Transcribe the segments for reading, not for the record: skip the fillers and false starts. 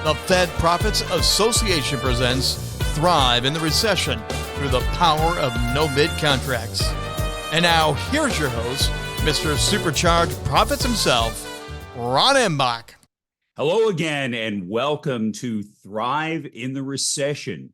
The FedProfits Association presents Thrive in the Recession through the power of no-bid contracts. And now, here's your host, Mr. Supercharged Profits himself, Ron Imbach. Hello again, and welcome to Thrive in the Recession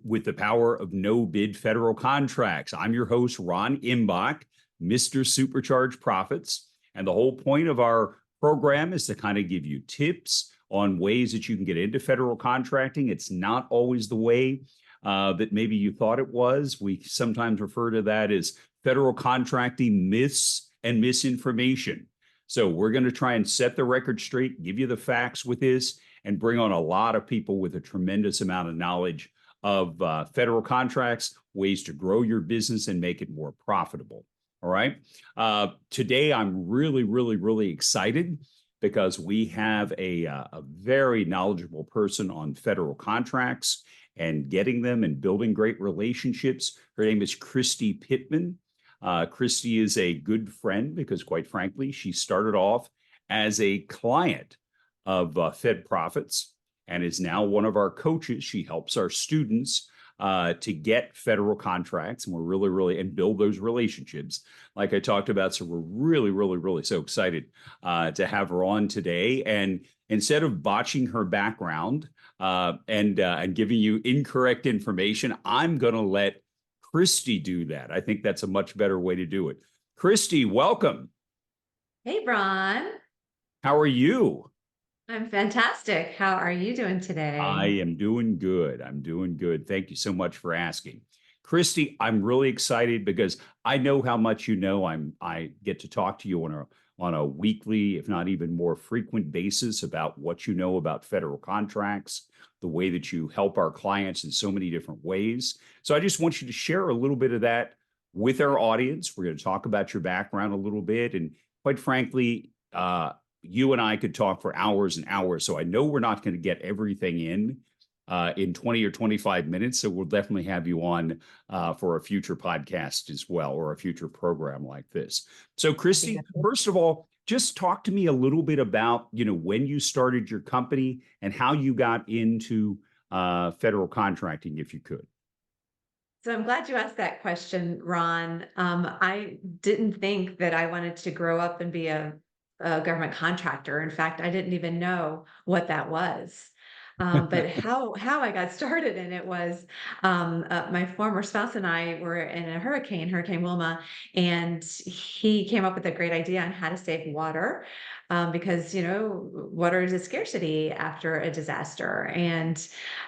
with the power of no-bid federal contracts. I'm your host, Ron Imbach, Mr. Supercharged Profits. And the whole point of our program is to kind of give you tips on ways that you can get into federal contracting. It's not always the way that maybe you thought it was. We sometimes refer to that as federal contracting myths and misinformation. So we're going to try and set the record straight, give you the facts with this, and bring on a lot of people with a tremendous amount of knowledge of federal contracts, ways to grow your business and make it more profitable. All right. Today, I'm really excited because we have a very knowledgeable person on federal contracts and getting them and building great relationships. Her name is Kristy Pittman. Kristy is a good friend because, quite frankly, she started off as a client of FedProfits and is now one of our coaches. She helps our students to get federal contracts, and we're really and build those relationships like I talked about. So we're really so excited to have her on today. And instead of botching her background and giving you incorrect information, I'm going to let Kristy do that. I think that's a much better way to do it. Kristy, welcome. Hey, Ron. How are you? I'm fantastic. How are you doing today? I am doing good. I'm doing good. Thank you so much for asking. Kristy, I'm really excited because I know how much you know. I get to talk to you on a weekly, if not even more frequent basis about what you know about federal contracts, the way that you help our clients in so many different ways. So I just want you to share a little bit of that with our audience. We're going to talk about your background a little bit. And quite frankly, you and I could talk for hours and hours. So I know we're not going to get everything in 20 or 25 minutes. So we'll definitely have you on for a future podcast as well, or a future program like this. So Kristy, first of all, just talk to me a little bit about, when you started your company and how you got into federal contracting, if you could. So I'm glad you asked that question, Ron. I didn't think that I wanted to grow up and be a government contractor. In fact, I didn't even know what that was. But how I got started in it was my former spouse and I were in a Hurricane Wilma, and he came up with a great idea on how to save water. Because, water is a scarcity after a disaster. And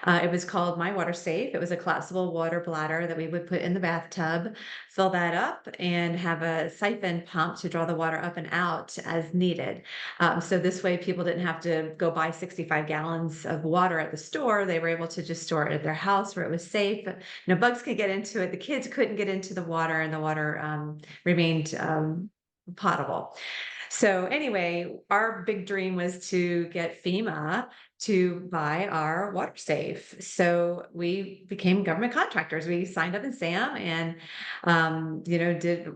it was called My Water Safe. It was a collapsible water bladder that we would put in the bathtub, fill that up, and have a siphon pump to draw the water up and out as needed. So this way people didn't have to go buy 65 gallons of water at the store. They were able to just store it at their house where it was safe. Bugs could get into it. The kids couldn't get into the water, and the water remained potable. So anyway, our big dream was to get FEMA to buy our water safe. So we became government contractors. We signed up in SAM and,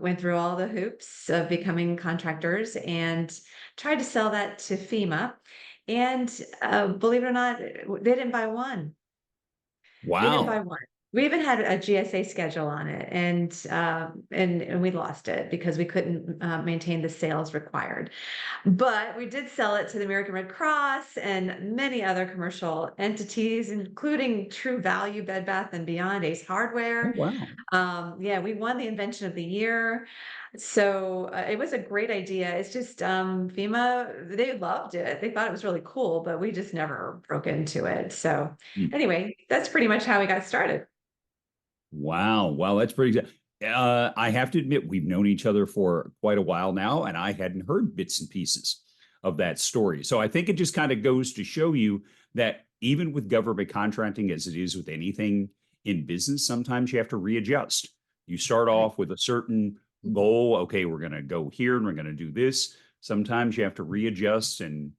went through all the hoops of becoming contractors and tried to sell that to FEMA. And believe it or not, they didn't buy one. Wow. They didn't buy one. We even had a GSA schedule on it, and we lost it because we couldn't maintain the sales required. But we did sell it to the American Red Cross and many other commercial entities, including True Value, Bed Bath & Beyond, Ace Hardware. Oh, wow. We won the Invention of the Year. So it was a great idea. It's just FEMA, they loved it. They thought it was really cool, but we just never broke into it. So anyway, that's pretty much how we got started. Wow, that's pretty good. I have to admit, we've known each other for quite a while now, and I hadn't heard bits and pieces of that story. So I think it just kind of goes to show you that even with government contracting, as it is with anything in business, sometimes you have to readjust. You start off with a certain goal. Okay, we're going to go here and we're going to do this. Sometimes you have to readjust and,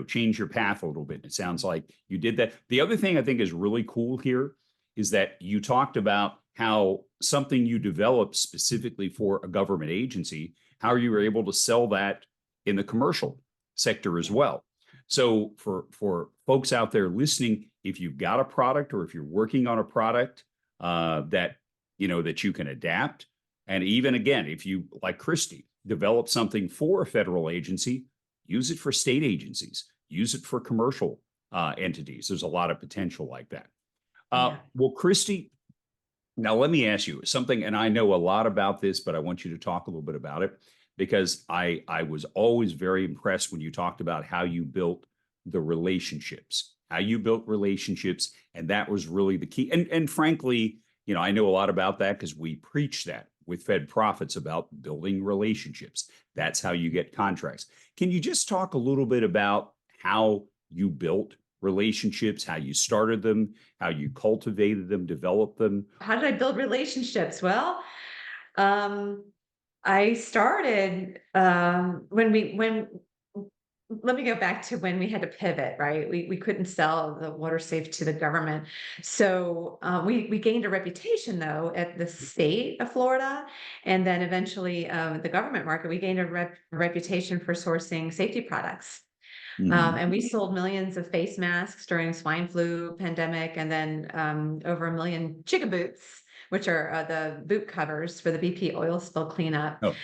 change your path a little bit. It sounds like you did that. The other thing I think is really cool here is that you talked about how something you developed specifically for a government agency, how you were able to sell that in the commercial sector as well. So for folks out there listening, if you've got a product or if you're working on a product that you can adapt, and even again, if you, like Kristy, develop something for a federal agency, use it for state agencies, use it for commercial entities. There's a lot of potential like that. Well, Kristy, now let me ask you something, and I know a lot about this, but I want you to talk a little bit about it, because I was always very impressed when you talked about how you built the relationships, and that was really the key. And frankly, I know a lot about that because we preach that with FedProfits about building relationships. That's how you get contracts. Can you just talk a little bit about how you built relationships, how you started them, how you cultivated them, developed them? How did I build relationships? Well, I started let me go back to when we had to pivot, right? We couldn't sell the water safe to the government. So we gained a reputation though at the state of Florida, and then eventually the government market, we gained a reputation for sourcing safety products. And we sold millions of face masks during swine flu pandemic, and then over 1 million chicken boots, which are the boot covers for the BP oil spill cleanup. Oh.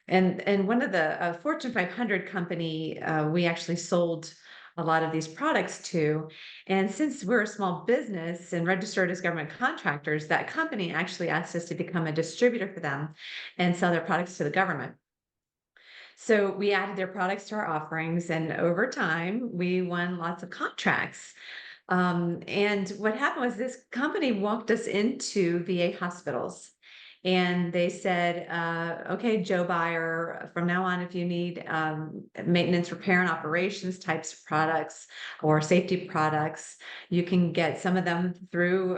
And one of the Fortune 500 company, we actually sold a lot of these products to. And since we're a small business and registered as government contractors, that company actually asked us to become a distributor for them and sell their products to the government. So we added their products to our offerings, and over time, we won lots of contracts. And what happened was this company walked us into VA hospitals, and they said, okay, Joe Buyer, from now on, if you need maintenance, repair, and operations types of products or safety products, you can get some of them through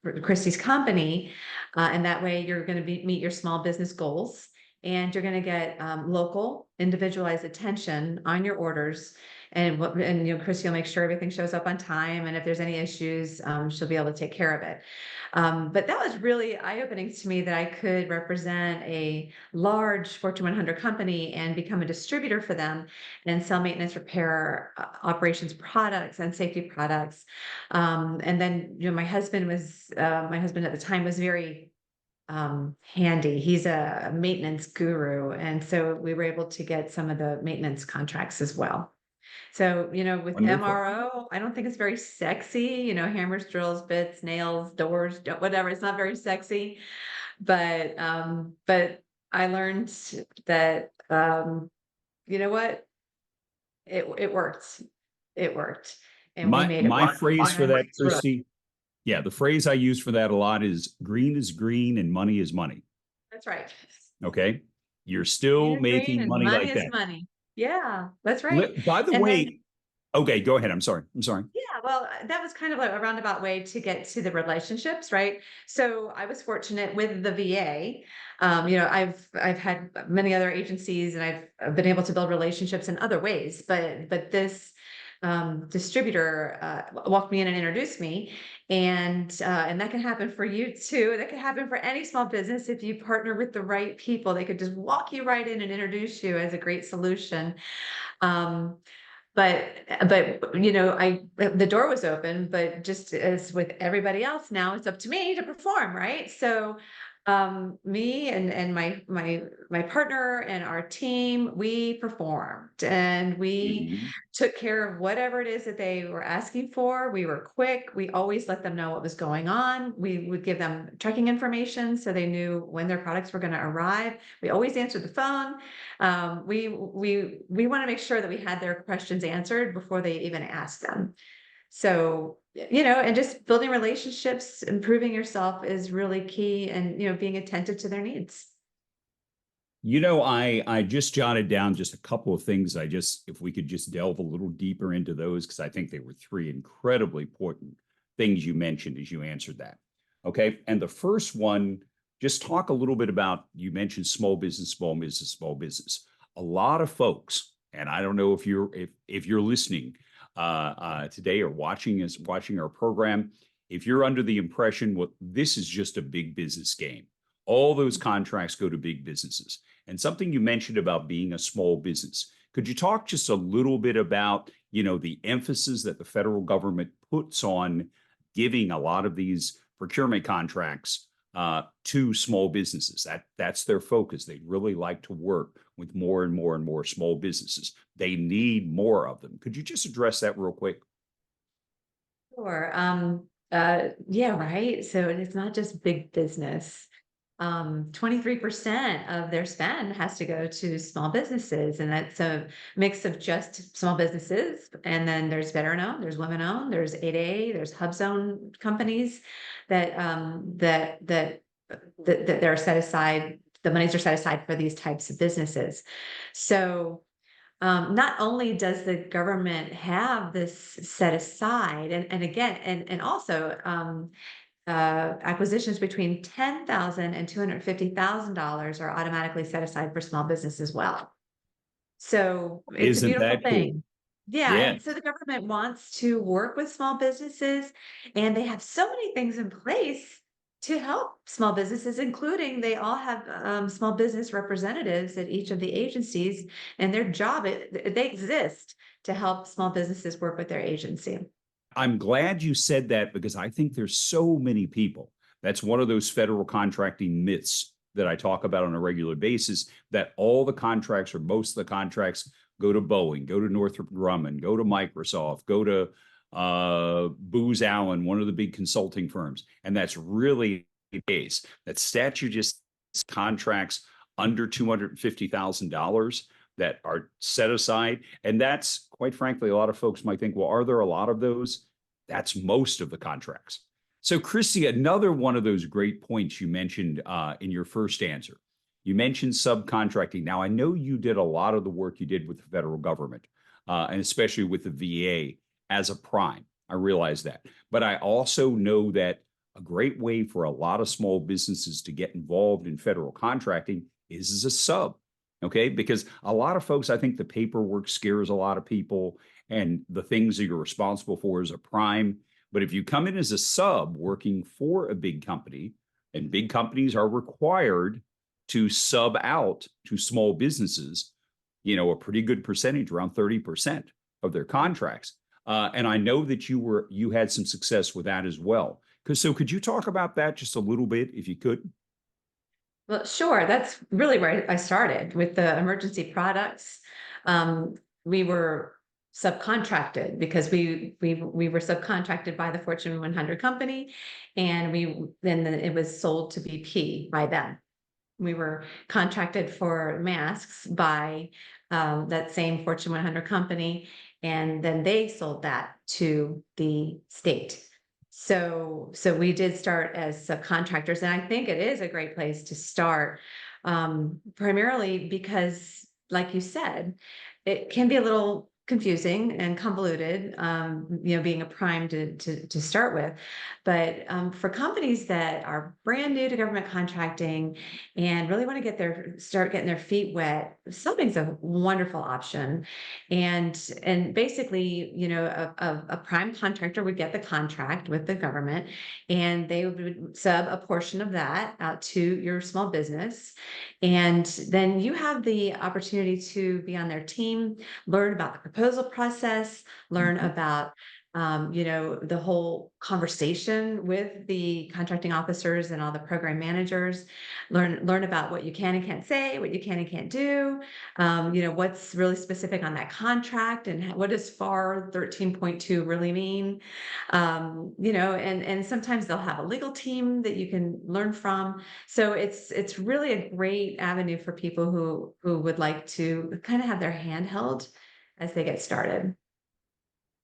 Kristy's company. And that way you're going to meet your small business goals. And you're going to get local, individualized attention on your orders, and Kristy will make sure everything shows up on time. And if there's any issues, she'll be able to take care of it. But that was really eye-opening to me, that I could represent a large Fortune 100 company and become a distributor for them and sell maintenance, repair, operations products and safety products. And then, my husband at the time was very handy. He's a maintenance guru. And so we were able to get some of the maintenance contracts as well. So, with Wonderful. MRO, I don't think it's very sexy, hammers, drills, bits, nails, doors, whatever. It's not very sexy, but I learned that, you know what? It worked. It worked. And we made it My work. phrase for that, Kristy, yeah, the phrase I use for that a lot is green and money is money. That's right. Okay. You're still making money like that. Money. Yeah, that's right. By the way, okay, go ahead. I'm sorry. Yeah, well, that was kind of a roundabout way to get to the relationships, right? So I was fortunate with the VA. I've had many other agencies, and I've been able to build relationships in other ways, but this distributor walked me in and introduced me, and that can happen for you too. That can happen for any small business if you partner with the right people. They could just walk you right in and introduce you as a great solution. But the door was open, but just as with everybody else, now it's up to me to perform, right? So me and my partner and our team, we performed, and we took care of whatever it is that they were asking for. We were quick. We always let them know what was going on. We would give them tracking information so they knew when their products were going to arrive. We always answered the phone. We want to make sure that we had their questions answered before they even asked them. So, and just building relationships, improving yourself is really key, and, being attentive to their needs. I just jotted down just a couple of things. If we could just delve a little deeper into those, because I think they were 3 incredibly important things you mentioned as you answered that. Okay. And the first one, just talk a little bit about, you mentioned small business. A lot of folks, and I don't know if you're listening today or watching our program, if you're under the impression, well, this is just a big business game, all those contracts go to big businesses. And something you mentioned about being a small business, Could you talk just a little bit about, the emphasis that the federal government puts on giving a lot of these procurement contracts to small businesses? That's their focus. They really like to work with more and more and more small businesses. They need more of them. Could you just address that real quick? Sure. Yeah, right. So it's not just big business. 23% of their spend has to go to small businesses, and that's a mix of just small businesses. And then there's veteran owned, there's women owned, there's 8A, there's hub zone companies that that they're set aside. The monies are set aside for these types of businesses. So not only does the government have this set aside, and again, and also acquisitions between $10,000 and $250,000 are automatically set aside for small business as well. So it's a Isn't beautiful that cool? thing. Yeah, Yeah. and so the government wants to work with small businesses, and they have so many things in place to help small businesses, including they all have small business representatives at each of the agencies, and their job, they exist to help small businesses work with their agency. I'm glad you said that because I think there's so many people. That's one of those federal contracting myths that I talk about on a regular basis, that all the contracts or most of the contracts go to Boeing, go to Northrop Grumman, go to Microsoft, go to Booz Allen, one of the big consulting firms. And that's really the case. That statute just contracts under $250,000 that are set aside. And that's, quite frankly, a lot of folks might think, well, are there a lot of those? That's most of the contracts. So, Kristy, another one of those great points you mentioned in your first answer, you mentioned subcontracting. Now, I know you did a lot of the work you did with the federal government, and especially with the VA as a prime. I realize that. But I also know that a great way for a lot of small businesses to get involved in federal contracting is as a sub. Okay, because a lot of folks, I think the paperwork scares a lot of people and the things that you're responsible for as a prime. But if you come in as a sub working for a big company, and big companies are required to sub out to small businesses, a pretty good percentage, around 30% of their contracts. And I know that you had some success with that as well. So could you talk about that just a little bit, if you could? Well, sure. That's really where I started with the emergency products. We were subcontracted because we were subcontracted by the Fortune 100 company, and then it was sold to BP by them. We were contracted for masks by that same Fortune 100 company, and then they sold that to the state. So we did start as subcontractors, and I think it is a great place to start, primarily because, like you said, it can be a little confusing and convoluted, being a prime to start with. But for companies that are brand new to government contracting and really want to start getting their feet wet, subbing's a wonderful option. And basically, a prime contractor would get the contract with the government, and they would sub a portion of that out to your small business. And then you have the opportunity to be on their team, learn about the proposal process, learn about the whole conversation with the contracting officers and all the program managers, learn about what you can and can't say, what you can and can't do, what's really specific on that contract, and what does FAR 13.2 really mean, and sometimes they'll have a legal team that you can learn from. So it's really a great avenue for people who would like to kind of have their hand held as they get started.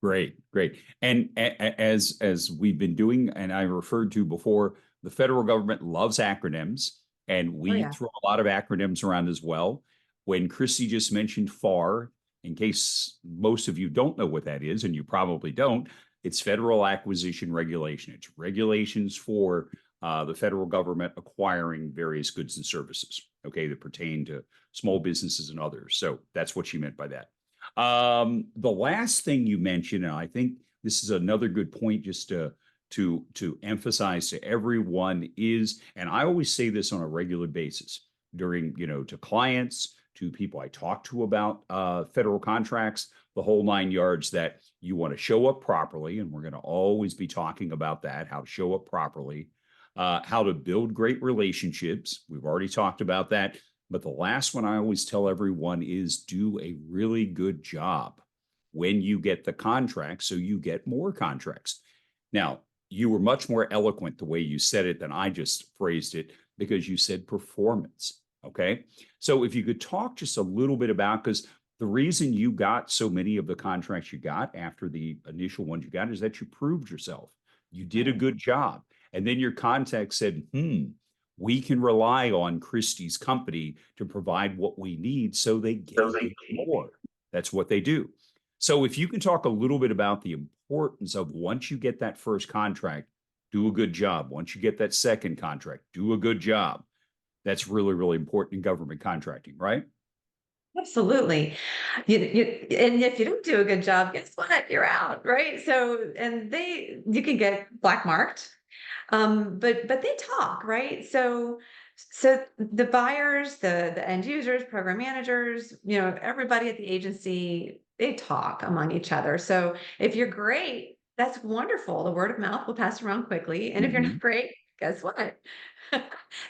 Great, great. And as we've been doing, and I referred to before, the federal government loves acronyms, and we yeah. throw a lot of acronyms around as well. When Kristy just mentioned FAR, in case most of you don't know what that is, and you probably don't, it's Federal Acquisition Regulation. It's regulations for the federal government acquiring various goods and services, okay, that pertain to small businesses and others. So that's what she meant by that. The last thing you mentioned, and I think this is another good point just to emphasize to everyone is, and I always say this on a regular basis during, to clients, to people I talk to about federal contracts, the whole 9 yards, that you want to show up properly. And we're going to always be talking about that, how to show up properly, how to build great relationships. We've already talked about that. But the last one I always tell everyone is do a really good job when you get the contract, so you get more contracts. Now, you were much more eloquent the way you said it than I just phrased it, because you said performance. Okay. So if you could talk just a little bit about, because the reason you got so many of the contracts you got after the initial ones you got is that you proved yourself. You did a good job. And then your contact said, we can rely on Kristy's company to provide what we need. So they gave you more. That's what they do. So if you can talk a little bit about the importance of, once you get that first contract, do a good job. Once you get that second contract, do a good job. That's really, really important in government contracting, right? Absolutely. And if you don't do a good job, guess what? You're out, right? So, and you can get black marked, but they talk, right? So the buyers, the end users, program managers, everybody at the agency, they talk among each other. So if you're great, that's wonderful. The word of mouth will pass around quickly. And if you're not great, guess what?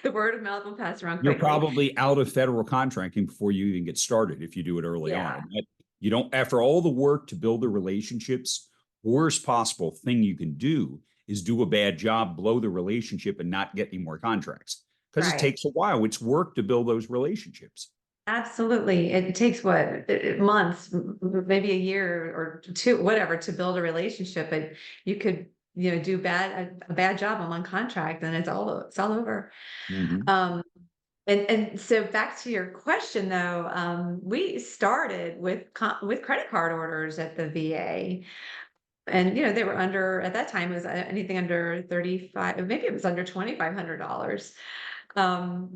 The word of mouth will pass around You're quickly. probably out of federal contracting before you even get started if you do it early on. You don't, after all the work to build the relationships, worst possible thing you can do is do a bad job, blow the relationship, and not get any more contracts. Because it takes a while. It's work to build those relationships. Absolutely. It takes months, maybe a year or two, whatever, to build a relationship. But you could, do a bad job on one contract, and it's all over. And so back to your question though, we started with credit card orders at the VA. And they were under, at that time, it was anything under 35, maybe it was under $2,500.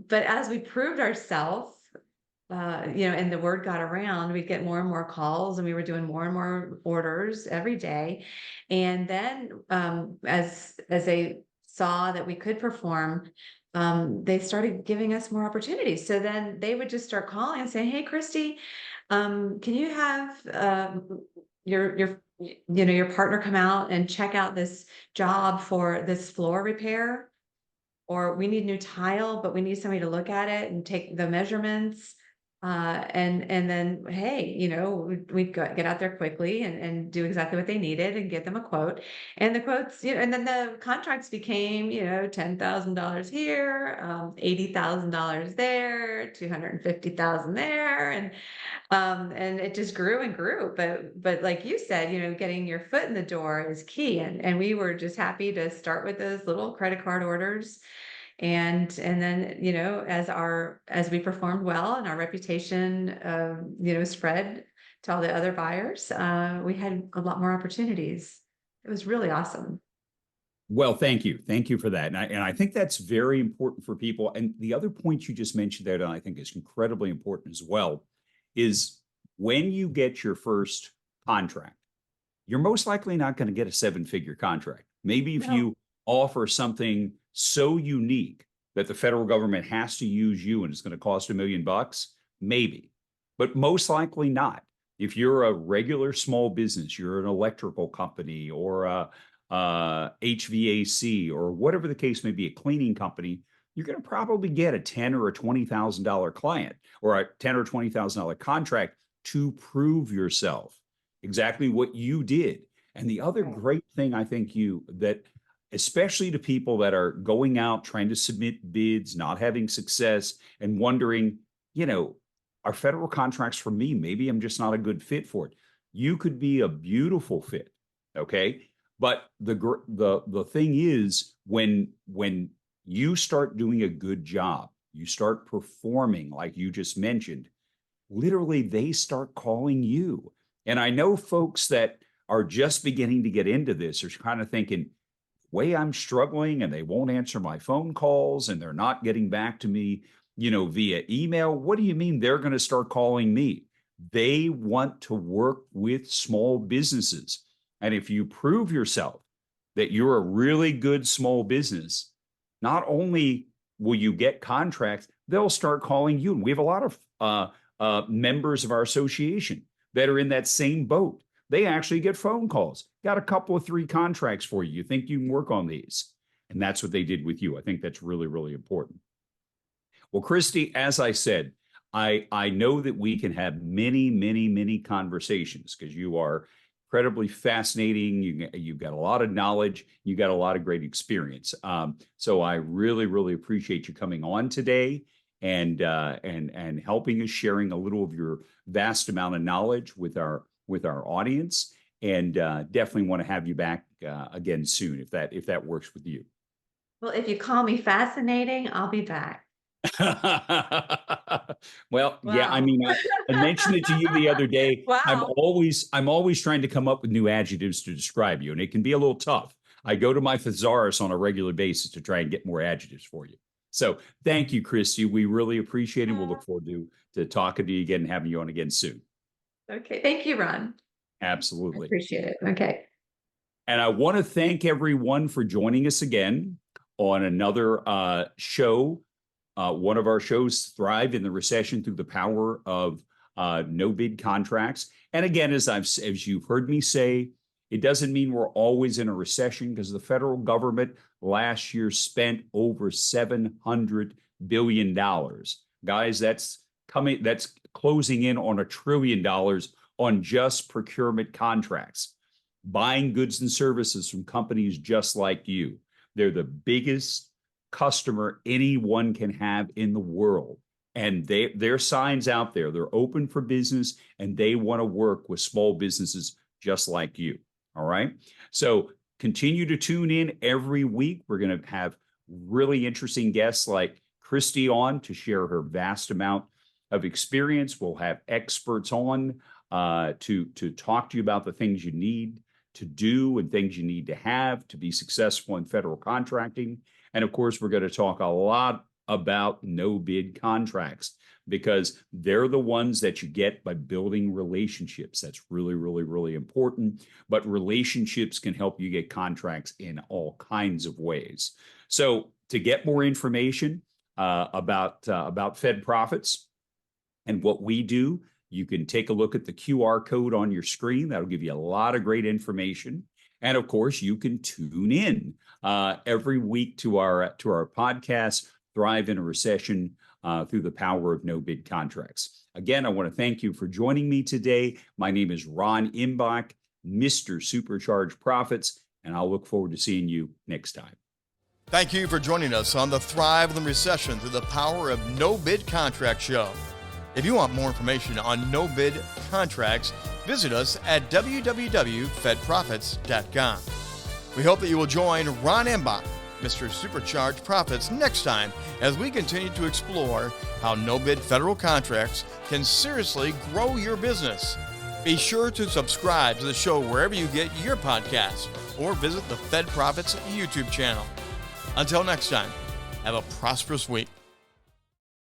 But as we proved ourselves, and the word got around, we'd get more and more calls, and we were doing more and more orders every day. And then as they saw that we could perform, they started giving us more opportunities. So then they would just start calling and saying, "Hey, Kristy, can you have your partner come out and check out this job for this floor repair? Or we need new tile, but we need somebody to look at it and take the measurements." And then, hey, we'd get out there quickly and do exactly what they needed and get them a quote. And the quotes, and then the contracts became, $10,000 here, $80,000 there, $250,000 there. And it just grew and grew. But like you said, getting your foot in the door is key. And we were just happy to start with those little credit card orders. And then, as we performed well and our reputation, spread to all the other buyers, we had a lot more opportunities. It was really awesome. Well, thank you. Thank you for that. And I think that's very important for people. And the other point you just mentioned there that I think is incredibly important as well is, when you get your first contract, you're most likely not going to get a 7-figure contract. Maybe if you offer something so unique that the federal government has to use you and it's going to cost $1 million, maybe, but most likely not. If you're a regular small business, you're an electrical company or a HVAC or whatever the case may be, a cleaning company, you're going to probably get a $10,000 or a $20,000 client or a $10,000 or $20,000 contract to prove yourself, exactly what you did. And the other great thing I think that especially to people that are going out trying to submit bids, not having success, and wondering, are federal contracts for me? Maybe I'm just not a good fit for it. You could be a beautiful fit, okay? But the thing is, when you start doing a good job, you start performing like you just mentioned, literally they start calling you. And I know folks that are just beginning to get into this are kind of thinking, way I'm struggling and they won't answer my phone calls and they're not getting back to me, via email. What do you mean they're going to start calling me? They want to work with small businesses. And if you prove yourself that you're a really good small business, not only will you get contracts, they'll start calling you. And we have a lot of members of our association that are in that same boat. They actually get phone calls. Got a couple of 3 contracts for you. You think you can work on these? And that's what they did with you. I think that's really, really important. Well, Kristy, as I said, I know that we can have many, many, many conversations because you are incredibly fascinating. You've got a lot of knowledge. You got a lot of great experience. So I really, really appreciate you coming on today and helping us, sharing a little of your vast amount of knowledge with our audience. And definitely want to have you back again soon if that works with you. Well, if you call me fascinating, I'll be back. Well, yeah, I mean, I mentioned it to you the other day. Wow. I'm always trying to come up with new adjectives to describe you, and it can be a little tough. I go to my thesaurus on a regular basis to try and get more adjectives for you. So thank you, Kristy. We really appreciate it. We'll look forward to talking to you again and having you on again soon. Okay. Thank you, Ron. Absolutely. I appreciate it. Okay. And I want to thank everyone for joining us again on another show. One of our shows, Thrive in the Recession Through the Power of No Bid Contracts. And again, as you've heard me say, it doesn't mean we're always in a recession because the federal government last year spent over $700 billion. Guys, that's closing in on $1 trillion on just procurement contracts, buying goods and services from companies just like you. They're the biggest customer anyone can have in the world. And their signs out there, they're open for business and they want to work with small businesses just like you. All right. So continue to tune in every week. We're going to have really interesting guests like Kristy on to share her vast amount of experience. We'll have experts on to talk to you about the things you need to do and things you need to have to be successful in federal contracting. And of course, we're going to talk a lot about no bid contracts because they're the ones that you get by building relationships. That's really, really, really important. But relationships can help you get contracts in all kinds of ways. So to get more information about FedProfits and what we do, you can take a look at the QR code on your screen. That'll give you a lot of great information. And of course, you can tune in every week to our podcast, Thrive in a Recession Through the Power of No Bid Contracts. Again, I want to thank you for joining me today. My name is Ron Imbach, Mr. Supercharged Profits, and I'll look forward to seeing you next time. Thank you for joining us on the Thrive in the Recession Through the Power of No Bid Contract show. If you want more information on no bid contracts, visit us at www.fedprofits.com. We hope that you will join Ron Imbach, Mr. Supercharged Profits, next time as we continue to explore how no-bid federal contracts can seriously grow your business. Be sure to subscribe to the show wherever you get your podcasts or visit the FedProfits YouTube channel. Until next time, have a prosperous week.